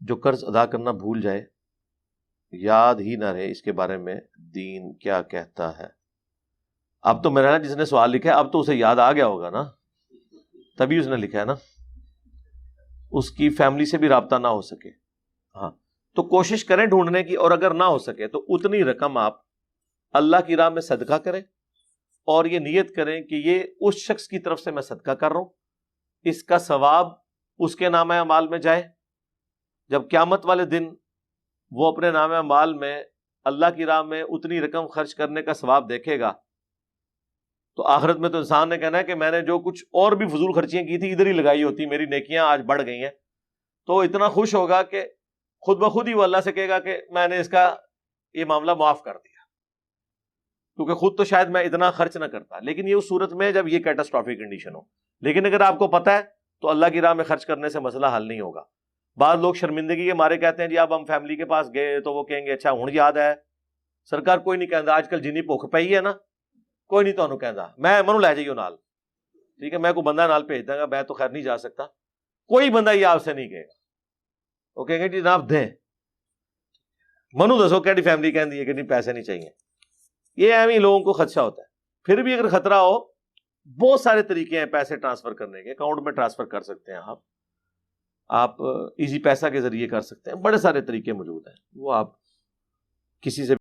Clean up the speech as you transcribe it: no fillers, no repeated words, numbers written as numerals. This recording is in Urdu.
جو قرض ادا کرنا بھول جائے، یاد ہی نہ رہے اس کے بارے میں دین کیا کہتا ہے. اب تو میرا جس نے سوال لکھا ہے اب تو اسے یاد آ گیا ہوگا نا، تبھی اس نے لکھا ہے نا. اس کی فیملی سے بھی رابطہ نہ ہو سکے، ہاں تو کوشش کریں ڈھونڈنے کی، اور اگر نہ ہو سکے تو اتنی رقم آپ اللہ کی راہ میں صدقہ کریں، اور یہ نیت کریں کہ یہ اس شخص کی طرف سے میں صدقہ کر رہا ہوں، اس کا ثواب اس کے نامہ اعمال میں جائے. جب قیامت والے دن وہ اپنے نامہ اعمال میں اللہ کی راہ میں اتنی رقم خرچ کرنے کا ثواب دیکھے گا تو آخرت میں تو انسان نے کہنا ہے کہ میں نے جو کچھ اور بھی فضول خرچیاں کی تھی ادھر ہی لگائی ہوتی، میری نیکیاں آج بڑھ گئی ہیں. تو اتنا خوش ہوگا کہ خود بخود ہی وہ اللہ سے کہے گا کہ میں نے اس کا یہ معاملہ معاف کر دیا، کیونکہ خود تو شاید میں اتنا خرچ نہ کرتا. لیکن یہ اس صورت میں جب یہ کیٹاسٹرافک کنڈیشن ہو. لیکن اگر آپ کو پتا ہے تو اللہ کی راہ میں خرچ کرنے سے مسئلہ حل نہیں ہوگا. بعض لوگ شرمندگی کے مارے کہتے ہیں جی اب ہم فیملی کے پاس گئے تو وہ کہیں گے اچھا ہوں یاد ہے سرکار کوئی نہیں کہندا آج کل جنی بھوک پئی ہے نا کوئی نہیں تانوں کہندا میں منو لے جائیو نال، ٹھیک ہے میں کوئی بندہ نال بھیج داں گا، میں تو خیر نہیں جا سکتا. کوئی بندہ یہ آپ سے نہیں کہے گا، وہ کہیں گے جی جناب دیں منو دسو کہڑی فیملی کہندی ہے کہ نہیں پیسے نہیں چاہیے. یہ ایویں لوگوں کو خدشہ ہوتا ہے. پھر بھی اگر خطرہ ہو بہت سارے طریقے ہیں پیسے ٹرانسفر کرنے کے. اکاؤنٹ میں ٹرانسفر کر سکتے ہیں آپ ایزی پیسہ کے ذریعے کر سکتے ہیں، بڑے سارے طریقے موجود ہیں، وہ آپ کسی سے